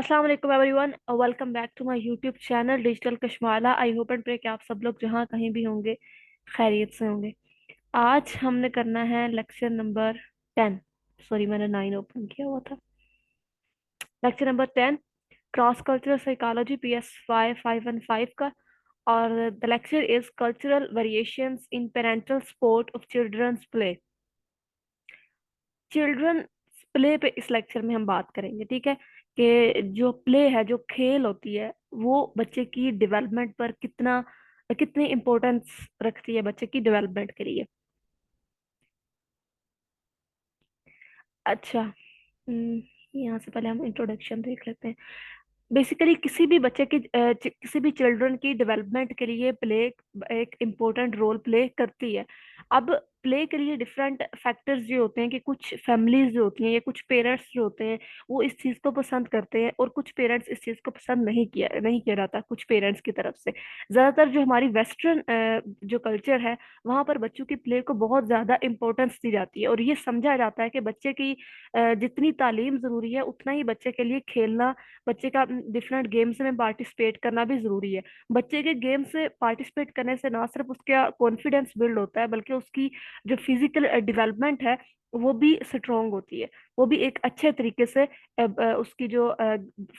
अस्सलाम वालेकुम everyone, welcome back to my YouTube channel digital Kashmala. I hope and pray कि आप सब लोग जहाँ कहीं भी होंगे खैरियत से होंगे। आज हमने करना है लेक्चर नंबर 10। सॉरी, मैंने 9 ओपन किया हुआ था। Lecture number 10, cross cultural psychology, PS5 515 का। और the lecture is cultural variations in parental support of children's play. Children play पे इस लेक्चर में हम बात करेंगे, ठीक है। कि जो प्ले है, जो खेल होती है, वो बच्चे की डेवलपमेंट पर कितनी इम्पोर्टेंस रखती है बच्चे की डेवलपमेंट के लिए। अच्छा। यहाँ से पहले हम इंट्रोडक्शन देख लेते हैं। बेसिकली किसी भी बच्चे की किसी भी चिल्ड्रन की डेवलपमेंट के लिए प्ले एक इम्पोर्टेंट रोल प्ले करती है। अब प्ले के लिए डिफरेंट फैक्टर्स जो होते हैं कि कुछ फैमिलीज जो होती हैं या कुछ पेरेंट्स जो होते हैं वो इस चीज़ को पसंद करते हैं, और कुछ पेरेंट्स इस चीज़ को पसंद नहीं किया जाता कुछ पेरेंट्स की तरफ से। ज़्यादातर जो हमारी वेस्टर्न जो कल्चर है, वहाँ पर बच्चों की प्ले को बहुत ज़्यादा इंपॉर्टेंस दी जाती है, और ये समझा जाता है कि बच्चे की जितनी तालीम ज़रूरी है उतना ही बच्चे के लिए खेलना, बच्चे का डिफरेंट गेम्स में पार्टिसिपेट करना भी जरूरी है। बच्चे के गेम्स से पार्टिसिपेट करने से ना सिर्फ उसका कॉन्फिडेंस बिल्ड होता है, बल्कि उसकी जो फिजिकल डेवलपमेंट है वो भी स्ट्रोंग होती है। वो भी एक अच्छे तरीके से उसकी जो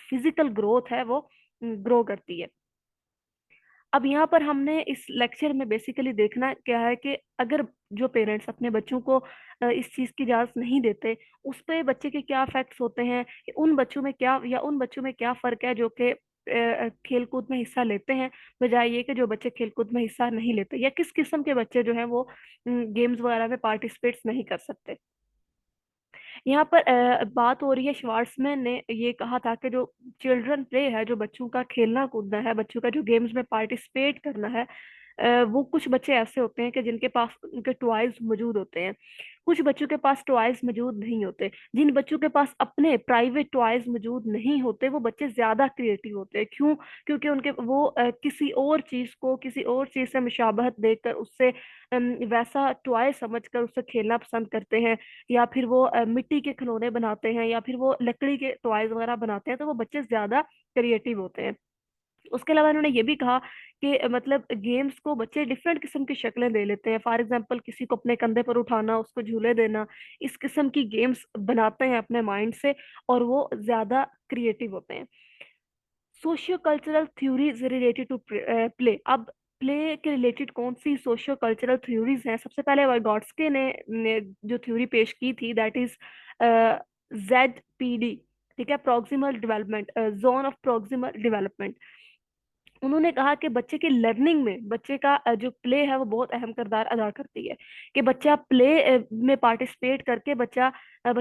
फिजिकल ग्रोथ है वो ग्रो करती है। अब यहाँ पर हमने इस लेक्चर में बेसिकली देखना क्या है कि अगर जो पेरेंट्स अपने बच्चों को इस चीज़ की इजाज़त नहीं देते, उस पे बच्चे के क्या इफेक्ट्स होते हैं, कि उन बच्चों में क्या फ़र्क है जो कि खेल कूद में हिस्सा लेते हैं, बजाय ये कि जो बच्चे खेल कूद में हिस्सा नहीं लेते, या किस किस्म के बच्चे जो हैं वो गेम्स वगैरह में पार्टिसिपेट्स नहीं कर सकते। यहाँ पर बात हो रही है, श्वार्ट्समैन ने ये कहा था कि जो चिल्ड्रन प्ले है, जो बच्चों का खेलना कूदना है, बच्चों का जो गेम्स में पार्टिसिपेट करना है, वो कुछ बच्चे ऐसे होते हैं कि जिनके पास उनके टॉयज मौजूद होते हैं। कुछ बच्चों के पास टॉयज मौजूद नहीं होते। जिन बच्चों के पास अपने प्राइवेट टॉयज मौजूद नहीं होते, वो बच्चे ज्यादा क्रिएटिव होते हैं। क्यों? क्योंकि उनके वो किसी और चीज से मुशाबहत देखकर उससे वैसा टॉय समझकर उससे खेलना पसंद करते हैं। या फिर वो मिट्टी के खिलौने बनाते हैं, या फिर वो लकड़ी के टॉयज वगैरह बनाते हैं, तो वो बच्चे ज्यादा क्रिएटिव होते हैं। उसके अलावा इन्होंने ये भी कहा कि मतलब गेम्स को बच्चे डिफरेंट किस्म की शक्लें दे लेते हैं। फॉर एग्जांपल, किसी को अपने कंधे पर उठाना, उसको झूले देना, इस किस्म की गेम्स बनाते हैं अपने माइंड से, और वो ज्यादा क्रिएटिव होते हैं। Socio cultural theories related to play. अब प्ले के रिलेटेड कौन सी सोशियो कल्चरल थ्योरीज हैं? सबसे पहले वाइगॉट्स्की ने जो थ्योरी पेश की थी, दैट इज ZPD। ठीक है, proximal development, zone of proximal development. उन्होंने कहा कि बच्चे की लर्निंग में बच्चे का जो प्ले है वो बहुत अहम किरदार अदा करती है। कि बच्चा प्ले में पार्टिसिपेट करके बच्चा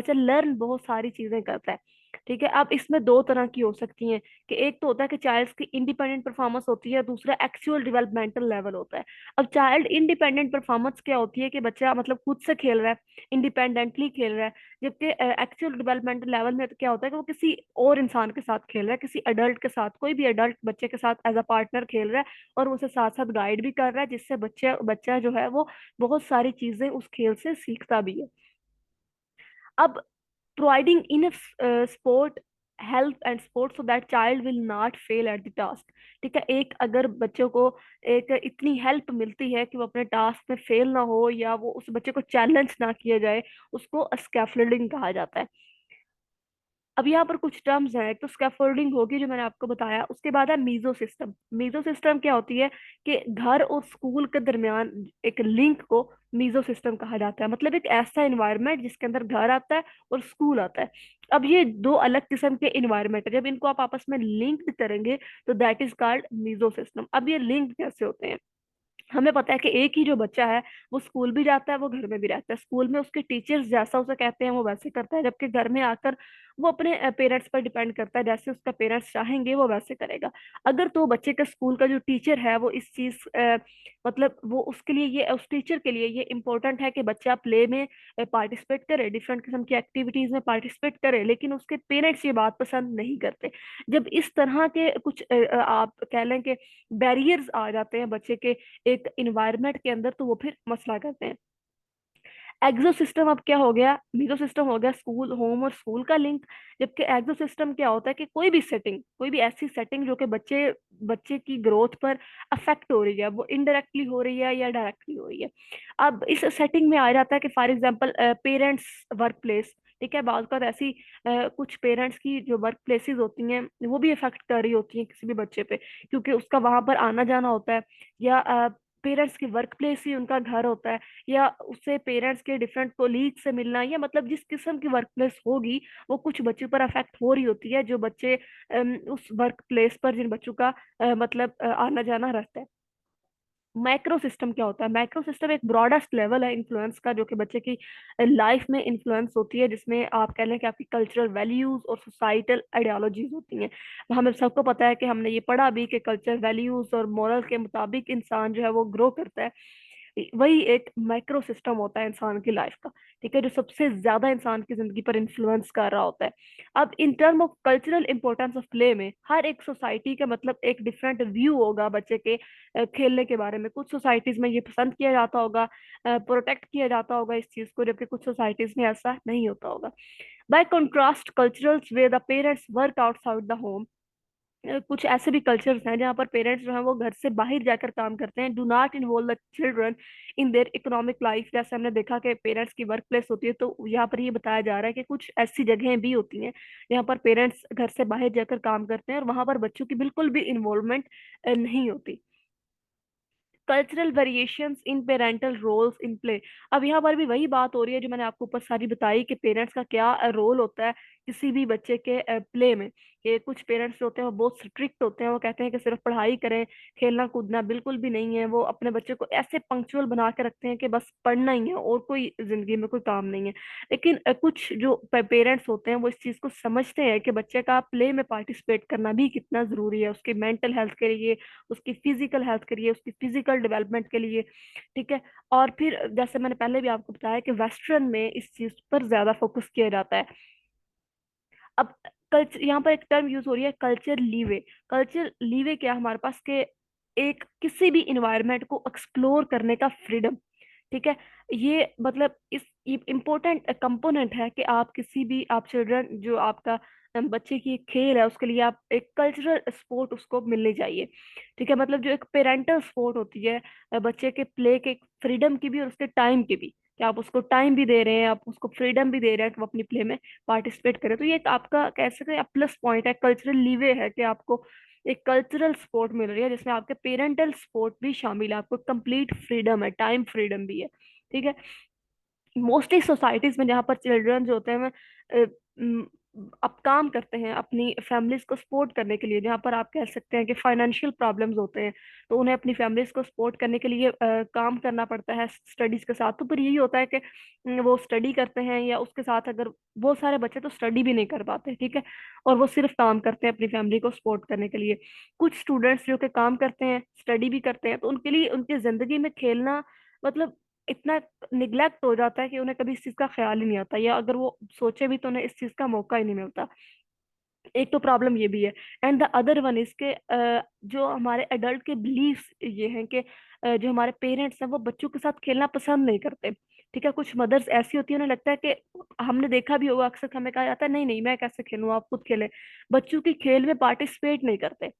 लर्न बहुत सारी चीजें करता है। ठीक है, अब इसमें दो तरह की हो सकती हैं। कि एक तो होता है कि चाइल्ड की इंडिपेंडेंट परफॉर्मेंस होती है, दूसरा एक्चुअल डेवलपमेंटल लेवल होता है। अब चाइल्ड इंडिपेंडेंट परफॉर्मेंस क्या होती है? कि बच्चा मतलब खुद से खेल रहा है, इंडिपेंडेंटली खेल रहा है। जबकि एक्चुअल डेवलपमेंटल लेवल में तो क्या होता है कि वो किसी और इंसान के साथ खेल रहा है, किसी अडल्ट के साथ, कोई भी अडल्ट बच्चे के साथ एज अ पार्टनर खेल रहा है, और उसे साथ साथ गाइड भी कर रहा है, जिससे बच्चा बच्चा जो है वो बहुत सारी चीजें उस खेल से सीखता भी है। अब providing enough sport help and support so that child will not fail at the task. ठीक है, एक अगर बच्चों को एक इतनी हेल्प मिलती है कि वो अपने टास्क में फेल ना हो, या वो उस बच्चे को चैलेंज ना किया जाए, उसको स्कैफोल्डिंग कहा जाता है। अब यहाँ पर कुछ टर्म्स हैं। एक तो स्कैफोल्डिंग होगी जो मैंने आपको बताया, उसके बाद है मीजो सिस्टम। मीजो सिस्टम क्या होती है? कि घर और स्कूल के दरमियान एक लिंक को मीजो सिस्टम कहा जाता है। मतलब एक ऐसा इन्वायरमेंट जिसके अंदर घर आता है और स्कूल आता है। अब ये दो अलग किस्म के इन्वायरमेंट है, जब इनको आप आपस में लिंक करेंगे तो that is called mesosystem. अब ये लिंक कैसे होते हैं? हमें पता है कि एक ही जो बच्चा है वो स्कूल भी जाता है, वो घर में भी रहता है। स्कूल में उसके टीचर्स जैसा उसे कहते हैं वो वैसे करता है, जबकि घर में आकर वो अपने पेरेंट्स पर डिपेंड करता है, जैसे उसका पेरेंट्स चाहेंगे वो वैसे करेगा। अगर तो बच्चे का स्कूल का जो टीचर है वो इस चीज मतलब वो उसके लिए ये उस टीचर के लिए ये इम्पोर्टेंट है कि बच्चा प्ले में पार्टिसिपेट करे, डिफरेंट किस्म की एक्टिविटीज में पार्टिसिपेट करे, लेकिन उसके पेरेंट्स ये बात पसंद नहीं करते। जब इस तरह के कुछ आप कह लें कि बैरियर्स आ जाते हैं बच्चे के एक इन्वायरमेंट के अंदर, तो वो फिर मसला करते हैं। एक्सो सिस्टम अब क्या हो गया, मीजो सिस्टम हो गया स्कूल होम और स्कूल का लिंक। जबकि एक्सो सिस्टम क्या होता है कि कोई भी सेटिंग, कोई भी ऐसी सेटिंग जो कि बच्चे बच्चे की ग्रोथ पर अफेक्ट हो रही है, वो इनडायरेक्टली हो रही है या डायरेक्टली हो रही है। अब इस सेटिंग में आ जाता है कि for example parents work place, ठीक है, बात कर ऐसी कुछ पेरेंट्स की जो वर्क प्लेसेस होती हैं वो भी इफेक्ट कर रही होती हैं किसी भी बच्चे पे, क्योंकि उसका वहां पर आना जाना होता है, या पेरेंट्स की वर्क प्लेस ही उनका घर होता है, या उससे पेरेंट्स के डिफरेंट कोलीग से मिलना, या मतलब जिस किस्म की वर्क प्लेस होगी वो कुछ बच्चों पर अफेक्ट हो रही होती है, जो बच्चे उस वर्क प्लेस पर जिन बच्चों का मतलब आना जाना रहता है। माइक्रो सिस्टम क्या होता है? माइक्रो सिस्टम एक ब्रॉडेस्ट लेवल है इन्फ्लुएंस का, जो कि बच्चे की लाइफ में इन्फ्लुएंस होती है, जिसमें आप कह लें कि आपकी कल्चरल वैल्यूज और सोसाइटल आइडियोलॉजीज होती हैं। हमें सबको पता है कि हमने ये पढ़ा भी कि कल्चर वैल्यूज और मॉरल के मुताबिक इंसान जो है वो ग्रो करता है। वही एक माइक्रो सिस्टम होता है इंसान की लाइफ का, ठीक है, जो सबसे ज्यादा इंसान की जिंदगी पर इन्फ्लुएंस कर रहा होता है। अब in term of cultural importance of play में हर एक सोसाइटी का मतलब एक डिफरेंट व्यू होगा बच्चे के खेलने के बारे में। कुछ सोसाइटीज में ये पसंद किया जाता होगा, प्रोटेक्ट किया जाता होगा इस चीज को, जबकि कुछ सोसाइटीज में ऐसा नहीं होता होगा। Bye contrast culturals way the parents work outside the home, कुछ ऐसे भी कल्चर्स हैं जहाँ पर पेरेंट्स जो हैं वो घर से बाहर जाकर काम करते हैं, do not involve the children in their economic life. जैसे हमने देखा कि पेरेंट्स की वर्क प्लेस होती है, तो यहाँ पर ये बताया जा रहा है कि कुछ ऐसी जगहें भी होती हैं जहाँ पर पेरेंट्स घर से बाहर जाकर काम करते हैं और वहां पर बच्चों की बिल्कुल भी इन्वॉल्वमेंट नहीं होती। Cultural variations in parental roles in play, अब यहाँ पर भी वही बात हो रही है जो मैंने आपको ऊपर सारी बताई कि पेरेंट्स का क्या रोल होता है किसी भी बच्चे के प्ले में। कि कुछ पेरेंट्स होते हैं वो बहुत स्ट्रिक्ट होते हैं, वो कहते हैं कि सिर्फ पढ़ाई करें, खेलना कूदना बिल्कुल भी नहीं है। वो अपने बच्चे को ऐसे पंक्चुअल बना के रखते हैं कि बस पढ़ना ही है और कोई जिंदगी में कोई काम नहीं है। लेकिन कुछ जो पेरेंट्स होते हैं वो इस चीज को समझते हैं कि बच्चे का प्ले में पार्टिसिपेट करना भी कितना जरूरी है उसकी मेंटल हेल्थ के लिए, उसकी फिजिकल हेल्थ के लिए, उसकी फिजिकल डेवलपमेंट के लिए, ठीक है। और फिर जैसे मैंने पहले भी आपको बताया कि वेस्टर्न में इस चीज पर ज्यादा फोकस किया जाता है। अब कल्चर, यहाँ पर एक टर्म यूज हो रही है कल्चर लीवे। कल्चर लीवे क्या है हमारे पास के, एक किसी भी इन्वायरमेंट को एक्सप्लोर करने का फ्रीडम, ठीक है। ये मतलब इस इम्पोर्टेंट कंपोनेंट है कि आप किसी भी आप चिल्ड्रन जो आपका बच्चे की एक खेल है उसके लिए आप एक कल्चरल स्पोर्ट उसको मिलनी चाहिए, ठीक है। मतलब जो एक पेरेंटल स्पोर्ट होती है बच्चे के प्ले के फ्रीडम की भी और उसके टाइम की भी, कि आप उसको टाइम भी दे रहे हैं, आप उसको फ्रीडम भी दे रहे हैं कि वो अपनी प्ले में पार्टिसिपेट करे। तो ये एक आपका कह सकते हैं प्लस पॉइंट है, कल्चरल लीवे है कि आपको एक कल्चरल सपोर्ट मिल रही है जिसमें आपके पेरेंटल सपोर्ट भी शामिल है, आपको कंप्लीट फ्रीडम है, टाइम फ्रीडम भी है, ठीक है। मोस्टली सोसाइटीज में जहाँ पर चिल्ड्रन जो होते हैं अब काम करते हैं अपनी फैमिलीज को सपोर्ट करने के लिए, जहाँ पर आप कह सकते हैं कि फाइनेंशियल प्रॉब्लम्स होते हैं, तो उन्हें अपनी फैमिलीज को सपोर्ट करने के लिए काम करना पड़ता है स्टडीज के साथ। तो फिर यही होता है कि वो स्टडी करते हैं, या उसके साथ अगर बहुत सारे बच्चे तो स्टडी भी नहीं कर पाते, ठीक है, और वो सिर्फ काम करते हैं अपनी फैमिली को सपोर्ट करने के लिए। कुछ स्टूडेंट्स जो कि काम करते हैं स्टडी भी करते हैं, तो उनके लिए उनकी जिंदगी में खेलना मतलब इतना निग्लेक्ट हो जाता है कि उन्हें कभी इस चीज का ख्याल ही नहीं आता, या अगर वो सोचे भी तो उन्हें इस चीज का मौका ही नहीं मिलता। एक तो प्रॉब्लम ये भी है। एंड द अदर वन इसके जो हमारे एडल्ट के बिलीव्स ये हैं कि जो हमारे पेरेंट्स हैं वो बच्चों के साथ खेलना पसंद नहीं करते, ठीक है। कुछ मदर्स ऐसी होती है उन्हें लगता है कि, हमने देखा भी होगा अक्सर हमें कहा जाता है नहीं नहीं मैं कैसे खेलूं, आप खुद खेलें। बच्चों की खेल में पार्टिसिपेट नहीं करते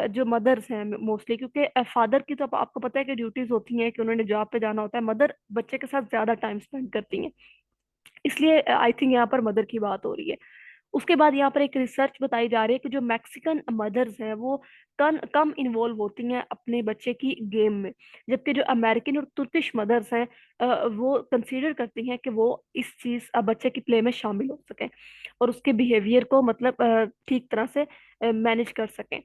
जो मदर्स हैं मोस्टली, क्योंकि फादर की तो आपको पता है कि ड्यूटीज होती हैं कि उन्होंने जॉब पे जाना होता है, मदर बच्चे के साथ ज्यादा टाइम स्पेंड करती हैं। इसलिए आई थिंक यहाँ पर मदर की बात हो रही है। उसके बाद यहाँ पर एक रिसर्च बताई जा रही है कि जो मैक्सिकन मदर्स हैं वो कम इन्वॉल्व होती हैं अपने बच्चे की गेम में, जबकि जो अमेरिकन और तुर्किश मदर्स हैं वो कंसीडर करती हैं कि वो इस चीज बच्चे की प्ले में शामिल हो सकें और उसके बिहेवियर को मतलब ठीक तरह से मैनेज कर सकें।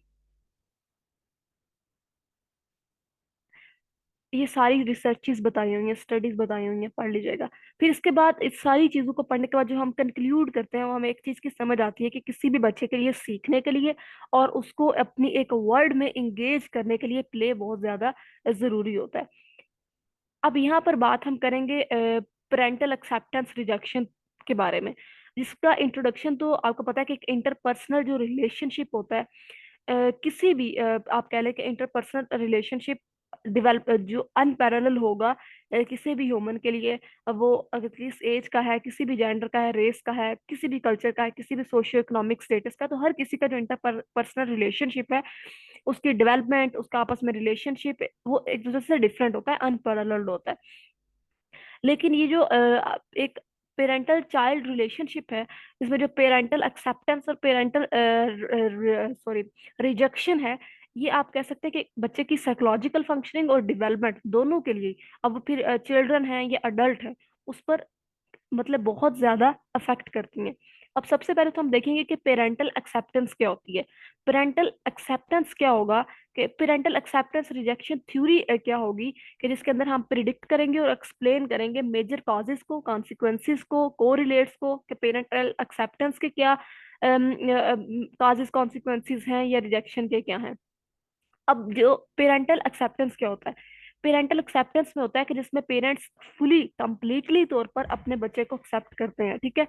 ये सारी रिसर्चेस बताई हुई हैं, स्टडीज बताई हुई हैं, पढ़ लीजिएगा। फिर इसके बाद इस सारी चीजों को पढ़ने के बाद जो हम कंक्लूड करते हैं वो हमें एक चीज की समझ आती है कि किसी भी बच्चे के लिए सीखने के लिए और उसको अपनी एक वर्ल्ड में इंगेज करने के लिए प्ले बहुत ज्यादा जरूरी होता है। अब यहाँ पर बात हम करेंगे पेरेंटल एक्सेप्टेंस रिजेक्शन के बारे में, जिसका इंट्रोडक्शन तो आपको पता है कि एक इंटरपर्सनल जो रिलेशनशिप होता है किसी भी आप कह लें कि इंटरपर्सनल रिलेशनशिप डेवलप जो अनपैरेलल होगा किसी भी ह्यूमन के लिए। वो अगर किस एज का है, किसी भी जेंडर का है, रेस का है, किसी भी कल्चर का है, किसी भी सोशियो इकोनॉमिक स्टेटस का, तो हर किसी का जो इंटर पर्सनल रिलेशनशिप है, उसकी डेवलपमेंट, उसका आपस में रिलेशनशिप, वो एक दूसरे से डिफरेंट होता है, अनपैरेलल्ड होता है। लेकिन ये जो एक पेरेंटल चाइल्ड रिलेशनशिप है, इसमें जो पेरेंटल एक्सेप्टेंस और पेरेंटल सॉरी रिजेक्शन है, ये आप कह सकते हैं कि बच्चे की साइकोलॉजिकल फंक्शनिंग और डेवलपमेंट दोनों के लिए, अब वो फिर चिल्ड्रन है या अडल्ट है, उस पर मतलब बहुत ज्यादा अफेक्ट करती हैं। अब सबसे पहले तो हम देखेंगे कि पेरेंटल एक्सेप्टेंस क्या होती है। पेरेंटल एक्सेप्टेंस क्या होगा, कि पेरेंटल एक्सेप्टेंस रिजेक्शन थ्योरी क्या होगी, कि जिसके अंदर हम प्रिडिक्ट करेंगे और एक्सप्लेन करेंगे मेजर कॉजेस को, कॉन्सिक्वेंसेस को, कोरिलेट्स को, कि पेरेंटल एक्सेप्टेंस के क्या कॉजेस कॉन्सिक्वेंसेस हैं या रिजेक्शन के क्या हैं। अब जो पेरेंटल एक्सेप्टेंस क्या होता है, पेरेंटल एक्सेप्टेंस में होता है कि जिसमें पेरेंट्स फुली कंप्लीटली तौर पर अपने बच्चे को एक्सेप्ट करते हैं, ठीक है,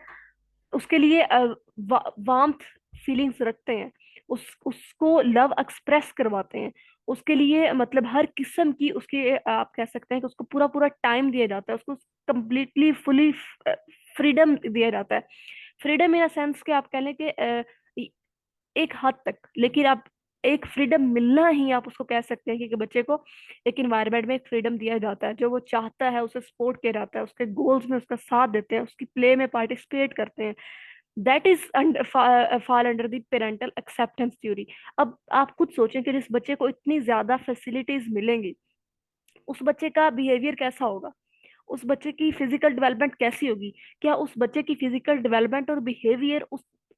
उसके लिए वार्मथ फीलिंग्स रखते हैं, उसको लव एक्सप्रेस करवाते हैं, उसके लिए मतलब हर किस्म की उसकी आप कह सकते हैं कि उसको पूरा पूरा टाइम दिया जाता है, उसको कंप्लीटली फुली फ्रीडम दिया जाता है। फ्रीडम इन सेंस कि आप कह लें कि एक हद तक, लेकिन आप एक फ्रीडम मिलना ही आप उसको कह सकते हैं कि बच्चे को एक इन्वायरमेंट में एक फ्रीडम दिया जाता है, जो वो चाहता है उसे सपोर्ट किया जाता है, उसके गोल्स में उसका साथ देते हैं, उसकी प्ले में पार्टिसिपेट करते हैं। That is fall under the parental acceptance theory. अब आप खुद सोचें कि जिस बच्चे को इतनी ज्यादा फैसिलिटीज मिलेंगी, उस बच्चे का बिहेवियर कैसा होगा, उस बच्चे की फिजिकल डेवलपमेंट कैसी होगी, क्या उस बच्चे की फिजिकल डेवलपमेंट और बिहेवियर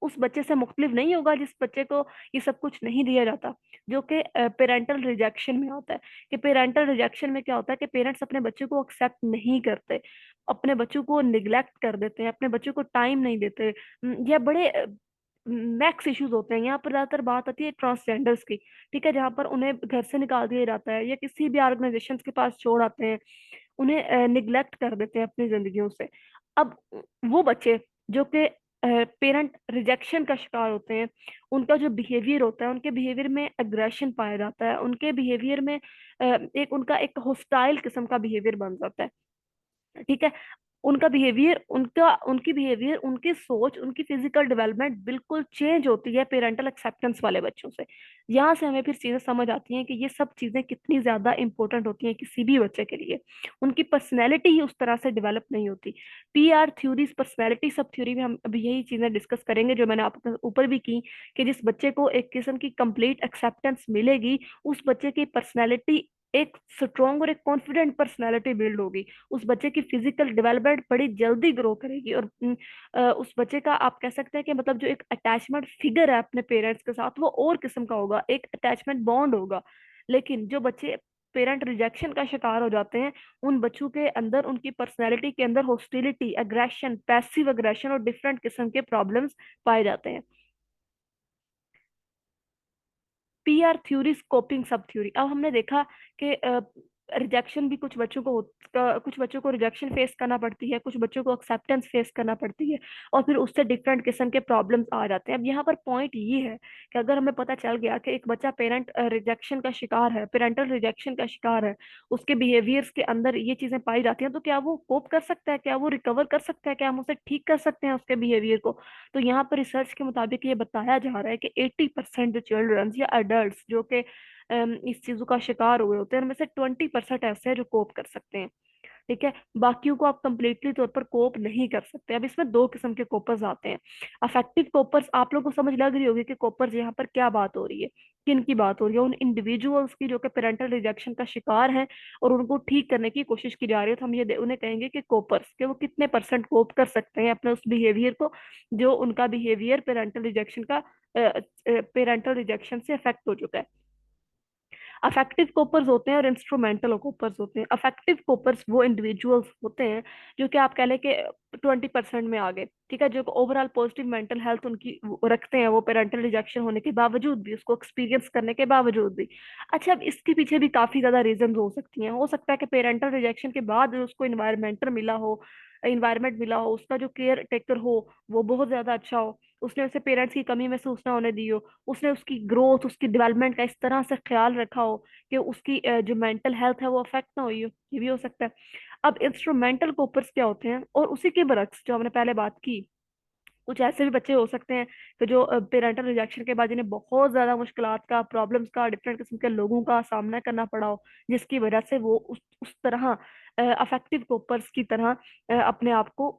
उस बच्चे से मुख्तलिफ नहीं होगा जिस बच्चे को ये सब कुछ नहीं दिया जाता, जो कि पेरेंटल रिजेक्शन में होता है। कि पेरेंटल रिजेक्शन में क्या होता है कि पेरेंट्स अपने बच्चे को एक्सेप्ट नहीं करते, अपने बच्चों को निग्लेक्ट कर देते हैं, अपने बच्चों को टाइम नहीं देते। या बड़े मैक्स इश्यूज होते हैं, यहाँ पर ज्यादातर बात आती है ट्रांसजेंडर्स की, ठीक है, जहाँ पर उन्हें घर से निकाल दिया जाता है या किसी भी ऑर्गेनाइजेशन के पास छोड़ आते हैं, उन्हें निग्लेक्ट कर देते हैं अपनी जिंदगियों से। अब वो बच्चे जो कि पेरेंट रिजेक्शन का शिकार होते हैं, उनका जो बिहेवियर होता है, उनके बिहेवियर में एग्रेशन पाया जाता है, उनके बिहेवियर में एक उनका एक होस्टाइल किस्म का बिहेवियर बन जाता है, ठीक है। उनका बिहेवियर, उनकी बिहेवियर, उनकी सोच, उनकी फिजिकल डेवलपमेंट बिल्कुल चेंज होती है पेरेंटल एक्सेप्टेंस वाले बच्चों से। यहाँ से हमें फिर चीजें समझ आती हैं कि ये सब चीजें कितनी ज्यादा इंपॉर्टेंट होती हैं किसी भी बच्चे के लिए। उनकी पर्सनैलिटी ही उस तरह से डेवलप नहीं होती। पीआर थ्योरीज, पर्सनैलिटी सब थ्योरी में हम अभी यही चीजें डिस्कस करेंगे जो मैंने आपके ऊपर भी की, कि जिस बच्चे को एक किस्म की कंप्लीट एक्सेप्टेंस मिलेगी, उस बच्चे की पर्सनैलिटी एक स्ट्रॉन्ग और एक कॉन्फिडेंट पर्सनैलिटी बिल्ड होगी। उस बच्चे की फिजिकल डेवलपमेंट बड़ी जल्दी ग्रो करेगी, और उस बच्चे का आप कह सकते हैं कि मतलब जो एक अटैचमेंट फिगर है अपने पेरेंट्स के साथ, वो और किस्म का होगा, एक अटैचमेंट बॉन्ड होगा। लेकिन जो बच्चे पेरेंट रिजेक्शन का शिकार हो जाते हैं, उन बच्चों के अंदर, उनकी पर्सनैलिटी के अंदर हॉस्टिलिटी, एग्रेशन, पैसिव एग्रेशन और डिफरेंट किस्म के प्रॉब्लम्स पाए जाते हैं। पीआर थ्योरी, स्कोपिंग सब थ्योरी। अब हमने देखा कि रिजेक्शन भी कुछ बच्चों को रिजेक्शन फेस करना पड़ती है, कुछ बच्चों को एक्सेप्टेंस फेस करना पड़ती है, और फिर उससे डिफरेंट किस्म के प्रॉब्लम्स आ जाते हैं। अब यहाँ पर पॉइंट ये है कि अगर हमें पता चल गया कि एक बच्चा पेरेंट रिजेक्शन का शिकार है, पेरेंटल रिजेक्शन का शिकार है, उसके बिहेवियर्स के अंदर ये चीजें पाई जाती हैं, तो क्या वो कोप कर सकता है, क्या वो रिकवर कर सकता है, क्या हम उसे ठीक कर सकते हैं उसके बिहेवियर को। तो यहाँ पर रिसर्च के मुताबिक ये बताया जा रहा है कि 80% जो चिल्ड्रंस या अडल्ट जो कि इस चीजों का शिकार हुए होते हैं, उनमें से 20% ऐसे हैं जो कोप कर सकते हैं, ठीक है। बाकियों को आप कंप्लीटली तौर पर कोप नहीं कर सकते। अब इसमें दो किस्म के कोपर्स आते हैं। अफेक्टिव कोपर्स, आप लोगों को समझ लग रही होगी कि कोपर्स यहाँ पर क्या बात हो रही है, किन की बात हो रही है, उन इंडिविजुअल्स की जो कि पेरेंटल रिजेक्शन का शिकार हैं और उनको ठीक करने की कोशिश की जा रही है। तो हम उन्हें कहेंगे कि कोपर्स, कि वो कितने परसेंट कोप कर सकते हैं अपने उस बिहेवियर को, जो उनका बिहेवियर पेरेंटल रिजेक्शन से अफेक्ट हो चुका है। अफेक्टिव कोपर्स होते हैं और इंस्ट्रूमेंटल कोपर्स होते हैं। अफेक्टिव कोपर्स वो इंडिविजुअल्स होते हैं जो कि आप कह लें कि 20% में आ गए, ठीक है, जो ओवरऑल पॉजिटिव मेंटल हेल्थ उनकी रखते हैं, वो पेरेंटल रिजेक्शन होने के बावजूद भी, उसको एक्सपीरियंस करने के बावजूद भी। अच्छा, अब इसके पीछे भी काफी ज्यादा रीजन हो सकती हैं। हो सकता है कि पेरेंटल रिजेक्शन के बाद उसको इन्वायरमेंट मिला हो, उसका जो केयर टेकर हो वो बहुत ज्यादा अच्छा हो, उसने उसे पेरेंट्स की कमी महसूस ना होने दी हो, उसने उसकी ग्रोथ, उसकी डेवलपमेंट का इस तरह से ख्याल रखा हो कि उसकी जो मेंटल हेल्थ है वो अफेक्ट ना हुई हो, ये भी हो सकता है। अब इंस्ट्रूमेंटल कोपर्स क्या होते हैं, और उसी के बरक्स जो हमने पहले बात की, कुछ ऐसे भी बच्चे हो सकते हैं कि जो पेरेंटल रिजेक्शन के बाद जिन्हें बहुत ज्यादा मुश्किलात का, प्रॉब्लम्स का, डिफरेंट किस्म के लोगों का सामना करना पड़ा हो, जिसकी वजह से वो उस तरह अफेक्टिव कोपर्स की तरह अपने आप को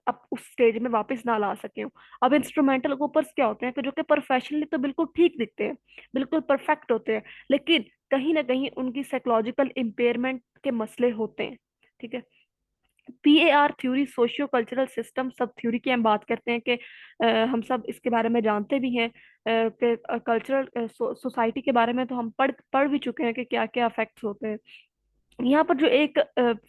अब उस स्टेज में वापस ना ला सके हो। अब इंस्ट्रूमेंटल कोपर्स क्या होते हैं कि जो कि प्रोफेशनली तो बिल्कुल ठीक दिखते हैं, बिल्कुल परफेक्ट होते हैं, लेकिन कहीं ना कहीं उनकी साइकोलॉजिकल इम्पेयरमेंट के मसले होते हैं। ठीक है। PAR theory, socio cultural system सब थ्योरी की हम बात करते हैं कि हम सब इसके बारे में जानते भी हैं कि कल्चरल सोसाइटी के बारे में तो हम पढ़ पढ़ भी चुके हैं कि क्या क्या इफेक्ट्स होते हैं। यहाँ पर जो एक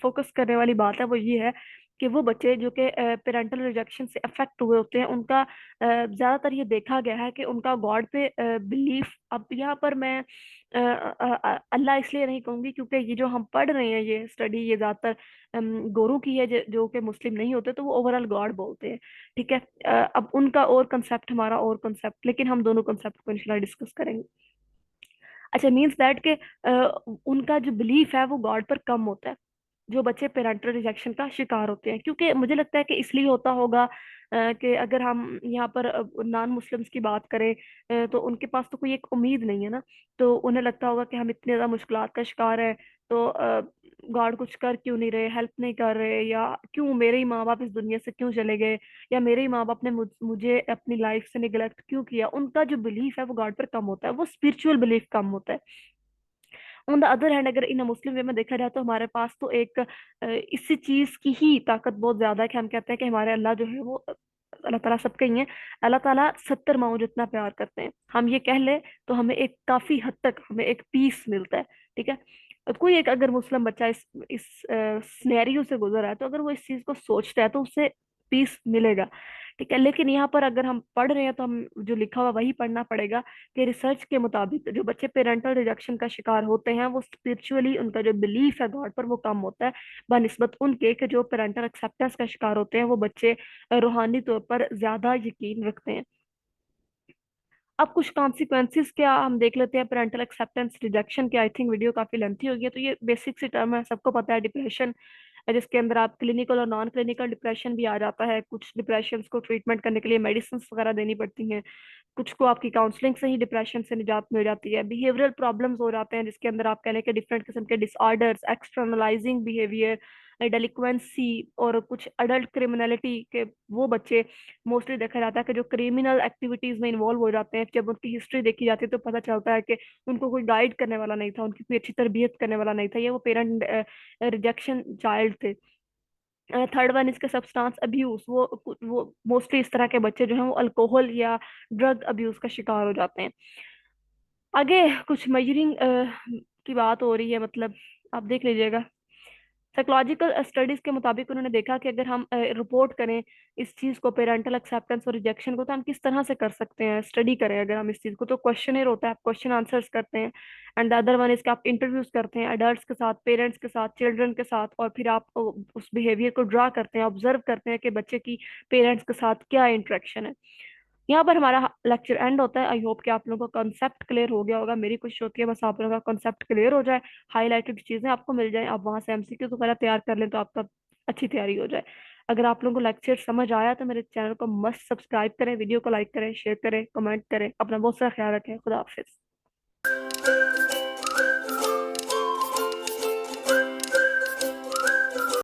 फोकस करने वाली बात है वो ये है कि वो बच्चे जो कि पेरेंटल रिजेक्शन से अफेक्ट हुए होते हैं, उनका ज्यादातर ये देखा गया है कि उनका गॉड पे बिलीफ, अब यहाँ पर मैं अल्लाह इसलिए नहीं कहूंगी क्योंकि ये जो हम पढ़ रहे हैं ये स्टडी ये ज्यादातर गोरों की है, जो कि मुस्लिम नहीं होते, तो वो ओवरऑल गॉड बोलते हैं। ठीक है। अब उनका और कंसेप्ट, हमारा और कंसेप्ट, लेकिन हम दोनों कंसेप्ट को इंशाल्लाह डिस्कस करेंगे। अच्छा, मीन्स दैट के उनका जो बिलीफ है वो गॉड पर कम होता है, जो बच्चे पेरेंटल रिजेक्शन का शिकार होते हैं। क्योंकि मुझे लगता है कि इसलिए होता होगा कि अगर हम यहाँ पर नॉन मुस्लिम्स की बात करें, तो उनके पास तो कोई एक उम्मीद नहीं है ना, तो उन्हें लगता होगा कि हम इतने ज्यादा मुश्किलात का शिकार है, तो गॉड कुछ कर क्यों नहीं रहे, हेल्प नहीं कर रहे, या क्यों मेरे ही माँ बाप इस दुनिया से क्यों चले गए, या मेरे ही माँ बाप ने मुझे अपनी लाइफ से निगलेक्ट क्यों किया। उनका जो बिलीफ है वो गॉड पर कम होता है, वो स्पिरिचुअल बिलीफ कम होता है। ऑन द अदर हैंड, अगर इन मुस्लिम वे में देखा जाए तो हमारे पास तो एक इसी चीज की ही ताकत बहुत ज्यादा है कि हम कहते हैं कि हमारे अल्लाह जो है वो अल्लाह ताला सबके ही है। अल्लाह ताला 70 माओ जितना प्यार करते हैं, हम ये कह ले तो हमें एक काफी हद तक हमें एक पीस मिलता है। ठीक है। कोई एक अगर मुस्लिम बच्चा इस सिनेरियो से गुजर रहा है, तो अगर वो इस चीज को सोचता है तो उसे पीस मिलेगा। ठीक है। लेकिन यहाँ पर अगर हम पढ़ रहे हैं तो हम जो लिखा हुआ वही पढ़ना पड़ेगा कि रिसर्च के मुताबिक जो बच्चे पेरेंटल रिजेक्शन का शिकार होते हैं वो स्पिरिचुअली उनका जो बिलीफ है गॉड पर वो कम होता है, बनस्बत उनके कि जो पेरेंटल एक्सेप्टेंस का शिकार होते हैं वो बच्चे रूहानी तौर पर ज्यादा यकीन रखते हैं। अब कुछ कॉन्सिक्वेंसेस क्या हम देख लेते हैं पेरेंटल एक्सेप्टेंस रिजेक्शन के। आई थिंक वीडियो काफी लेंथी होगी, तो ये बेसिक सी टर्म है, सबको पता है, डिप्रेशन, जिसके अंदर आप क्लिनिकल और नॉन क्लिनिकल डिप्रेशन भी आ जाता है। कुछ डिप्रेशन को ट्रीटमेंट करने के लिए मेडिसिन वगैरह देनी पड़ती हैं, कुछ को आपकी काउंसलिंग से ही डिप्रेशन से निजात मिल जाती है। बिहेवियरल प्रॉब्लम्स हो जाते हैं जिसके अंदर आप कह लें कि डिफरेंट किस्म के डिसऑर्डर्स, एक्सटर्नलाइजिंग बिहेवियर, डेलिक्वेंसी, और कुछ अडल्ट क्रिमिनलिटी के वो बच्चे मोस्टली देखा जाता है कि जो क्रिमिनल एक्टिविटीज में इन्वॉल्व हो जाते हैं। जब उनकी हिस्ट्री देखी जाती है तो पता चलता है कि उनको कोई गाइड करने वाला नहीं था, उनकी कोई अच्छी तरबियत करने वाला नहीं था, ये वो पेरेंट रिजेक्शन चाइल्ड थे। थर्ड वन इसका सब्सटेंस अब्यूज, वो मोस्टली इस तरह के बच्चे जो हैं वो अल्कोहल या ड्रग अब्यूज का शिकार हो जाते हैं। आगे कुछ मेजरिंग की बात हो रही है, मतलब आप देख लीजिएगा। साइकोलॉजिकल स्टडीज के मुताबिक उन्होंने देखा कि अगर हम रिपोर्ट करें इस चीज को, पेरेंटल एक्सेप्टेंस और रिजेक्शन को, तो हम किस तरह से कर सकते हैं, स्टडी करें अगर हम इस चीज को, तो क्वेश्चनर होता है, आप क्वेश्चन आंसर्स करते हैं, एंड द अदर वन इसके आप इंटरव्यूज करते हैं अडल्ट्स के साथ, पेरेंट्स के साथ, चिल्ड्रन के साथ, और फिर आप उस बिहेवियर को ड्रा करते हैं, ऑब्जर्व करते हैं कि बच्चे की पेरेंट्स के साथ क्या इंटरेक्शन है। यहाँ पर हमारा लेक्चर एंड होता है। आई होप कि आप लोगों का कॉन्सेप्ट क्लियर हो गया होगा, मेरी कोशिश होती है बस आप लोगों का कॉन्सेप्ट क्लियर हो जाए, हाईलाइटेड चीजें आपको मिल जाए, आप वहां से MCQ तो पहले तैयार कर लें तो आपका अच्छी तैयारी हो जाए। अगर आप लोगों को लेक्चर समझ आया तो मेरे चैनल को मस्त सब्सक्राइब करें, वीडियो को लाइक करें, शेयर करें, कमेंट करें। अपना बहुत सारा ख्याल रखें। खुदा हाफिज।